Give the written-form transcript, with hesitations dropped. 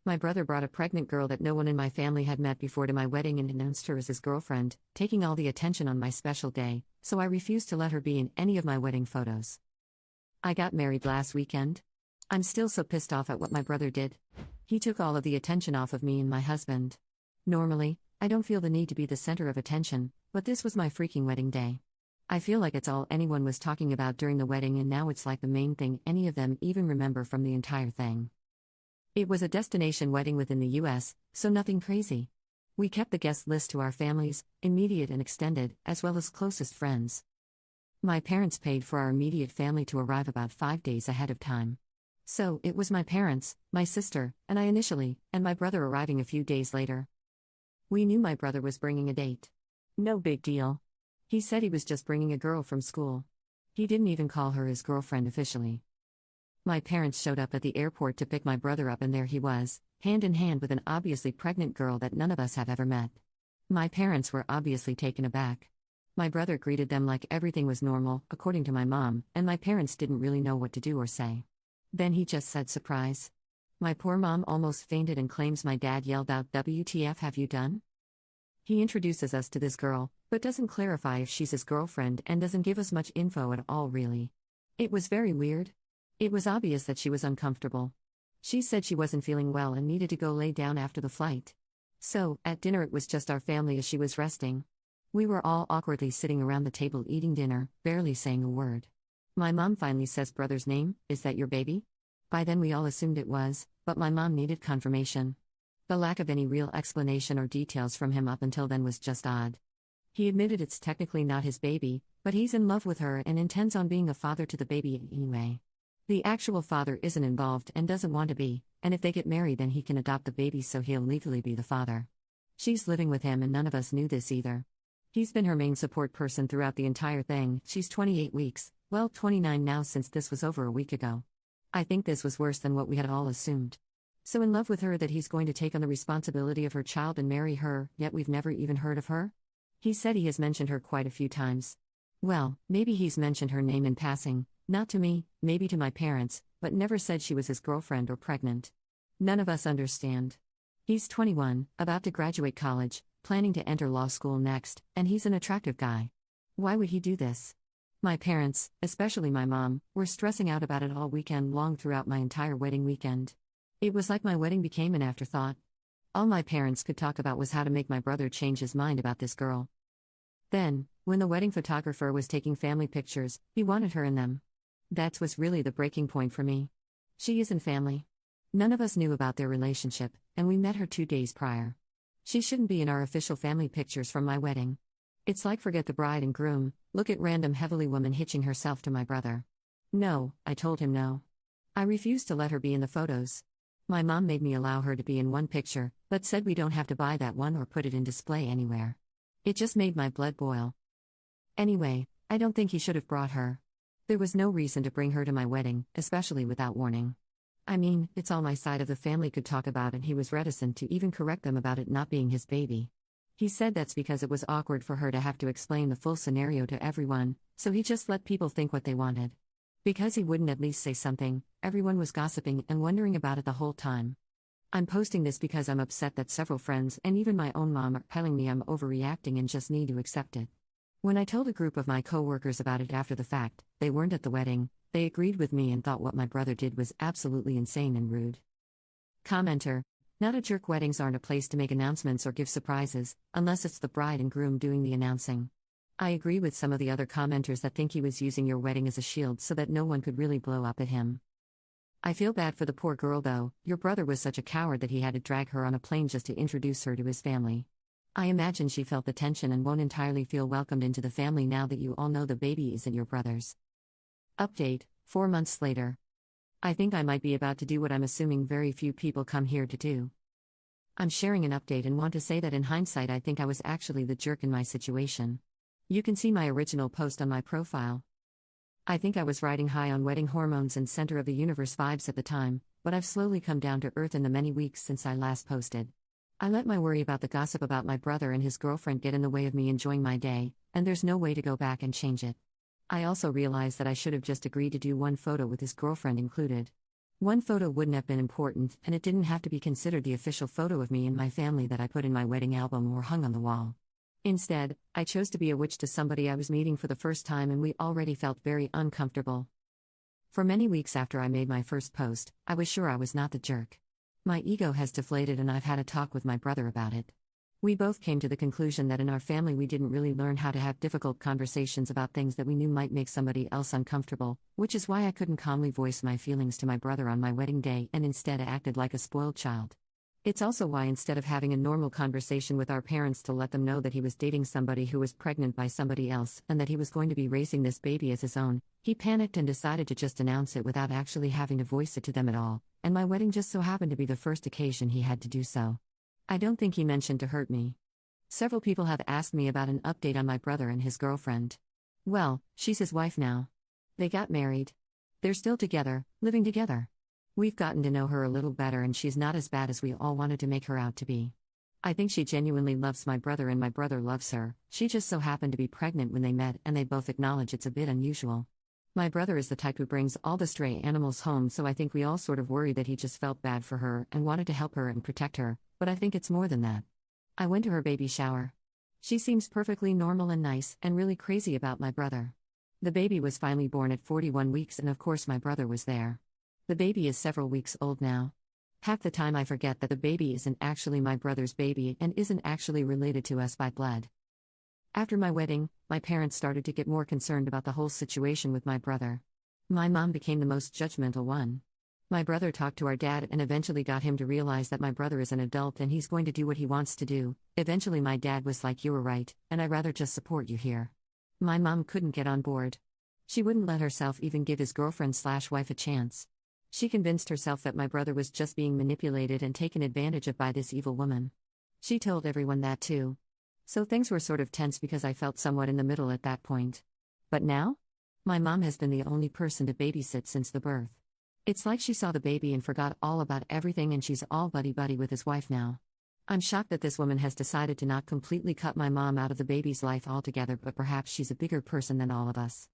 My brother brought a pregnant girl that no one in my family had met before to my wedding and announced her as his girlfriend, taking all the attention on my special day, so I refused to let her be in any of my wedding photos. I got married last weekend. I'm still so pissed off at what my brother did. He took all of the attention off of me and my husband. Normally, I don't feel the need to be the center of attention, but this was my freaking wedding day. I feel like it's all anyone was talking about during the wedding, and now it's like the main thing any of them even remember from the entire thing. It was a destination wedding within the US, so nothing crazy. We kept the guest list to our families, immediate and extended, as well as closest friends. My parents paid for our immediate family to arrive about 5 days ahead of time. So, it was my parents, my sister, and I initially, and my brother arriving a few days later. We knew my brother was bringing a date. No big deal. He said he was just bringing a girl from school. He didn't even call her his girlfriend officially. My parents showed up at the airport to pick my brother up, and there he was, hand in hand with an obviously pregnant girl that none of us have ever met. My parents were obviously taken aback. My brother greeted them like everything was normal, according to my mom, and my parents didn't really know what to do or say. Then he just said surprise. My poor mom almost fainted and claims my dad yelled out, "WTF have you done?" He introduces us to this girl, but doesn't clarify if she's his girlfriend and doesn't give us much info at all really. It was very weird. It was obvious that she was uncomfortable. She said she wasn't feeling well and needed to go lay down after the flight. So, at dinner it was just our family as she was resting. We were all awkwardly sitting around the table eating dinner, barely saying a word. My mom finally says brother's name, "Is that your baby?" By then we all assumed it was, but my mom needed confirmation. The lack of any real explanation or details from him up until then was just odd. He admitted it's technically not his baby, but he's in love with her and intends on being a father to the baby anyway. The actual father isn't involved and doesn't want to be, and if they get married then he can adopt the baby so he'll legally be the father. She's living with him and none of us knew this either. He's been her main support person throughout the entire thing. She's 28 weeks, well 29 now since this was over a week ago. I think this was worse than what we had all assumed. So in love with her that he's going to take on the responsibility of her child and marry her, yet we've never even heard of her? He said he has mentioned her quite a few times. Well, maybe he's mentioned her name in passing, not to me, maybe to my parents, but never said she was his girlfriend or pregnant. None of us understand. He's 21, about to graduate college, planning to enter law school next, and he's an attractive guy. Why would he do this? My parents, especially my mom, were stressing out about it all weekend long throughout my entire wedding weekend. It was like my wedding became an afterthought. All my parents could talk about was how to make my brother change his mind about this girl. Then, when the wedding photographer was taking family pictures, he wanted her in them. That was really the breaking point for me. She isn't family. None of us knew about their relationship, and we met her 2 days prior. She shouldn't be in our official family pictures from my wedding. It's like forget the bride and groom, look at random heavily woman hitching herself to my brother. No, I told him no. I refused to let her be in the photos. My mom made me allow her to be in one picture, but said we don't have to buy that one or put it in display anywhere. It just made my blood boil. Anyway, I don't think he should have brought her. There was no reason to bring her to my wedding, especially without warning. I mean, it's all my side of the family could talk about, and he was reticent to even correct them about it not being his baby. He said that's because it was awkward for her to have to explain the full scenario to everyone, so he just let people think what they wanted. Because he wouldn't at least say something, everyone was gossiping and wondering about it the whole time. I'm posting this because I'm upset that several friends and even my own mom are telling me I'm overreacting and just need to accept it. When I told a group of my co-workers about it after the fact, they weren't at the wedding, they agreed with me and thought what my brother did was absolutely insane and rude. Commenter: Not a jerk. Weddings aren't a place to make announcements or give surprises, unless it's the bride and groom doing the announcing. I agree with some of the other commenters that think he was using your wedding as a shield so that no one could really blow up at him. I feel bad for the poor girl though. Your brother was such a coward that he had to drag her on a plane just to introduce her to his family. I imagine she felt the tension and won't entirely feel welcomed into the family now that you all know the baby isn't your brother's. Update, 4 months later. I think I might be about to do what I'm assuming very few people come here to do. I'm sharing an update and want to say that in hindsight I think I was actually the jerk in my situation. You can see my original post on my profile. I think I was riding high on wedding hormones and center of the universe vibes at the time, but I've slowly come down to earth in the many weeks since I last posted. I let my worry about the gossip about my brother and his girlfriend get in the way of me enjoying my day, and there's no way to go back and change it. I also realized that I should have just agreed to do one photo with his girlfriend included. One photo wouldn't have been important, and it didn't have to be considered the official photo of me and my family that I put in my wedding album or hung on the wall. Instead, I chose to be a witch to somebody I was meeting for the first time, and we already felt very uncomfortable. For many weeks after I made my first post, I was sure I was not the jerk. My ego has deflated, and I've had a talk with my brother about it. We both came to the conclusion that in our family we didn't really learn how to have difficult conversations about things that we knew might make somebody else uncomfortable, which is why I couldn't calmly voice my feelings to my brother on my wedding day and instead acted like a spoiled child. It's also why instead of having a normal conversation with our parents to let them know that he was dating somebody who was pregnant by somebody else and that he was going to be raising this baby as his own, he panicked and decided to just announce it without actually having to voice it to them at all, and my wedding just so happened to be the first occasion he had to do so. I don't think he mentioned to hurt me. Several people have asked me about an update on my brother and his girlfriend. Well, she's his wife now. They got married. They're still together, living together. We've gotten to know her a little better, and she's not as bad as we all wanted to make her out to be. I think she genuinely loves my brother and my brother loves her. She just so happened to be pregnant when they met, and they both acknowledge it's a bit unusual. My brother is the type who brings all the stray animals home, so I think we all sort of worried that he just felt bad for her and wanted to help her and protect her, but I think it's more than that. I went to her baby shower. She seems perfectly normal and nice, and really crazy about my brother. The baby was finally born at 41 weeks, and of course my brother was there. The baby is several weeks old now. Half the time I forget that the baby isn't actually my brother's baby and isn't actually related to us by blood. After my wedding, my parents started to get more concerned about the whole situation with my brother. My mom became the most judgmental one. My brother talked to our dad and eventually got him to realize that my brother is an adult and he's going to do what he wants to do. Eventually my dad was like, "You were right, and I'd rather just support you here." My mom couldn't get on board. She wouldn't let herself even give his girlfriend/wife a chance. She convinced herself that my brother was just being manipulated and taken advantage of by this evil woman. She told everyone that too. So things were sort of tense because I felt somewhat in the middle at that point. But now? My mom has been the only person to babysit since the birth. It's like she saw the baby and forgot all about everything, and she's all buddy-buddy with his wife now. I'm shocked that this woman has decided to not completely cut my mom out of the baby's life altogether, but perhaps she's a bigger person than all of us.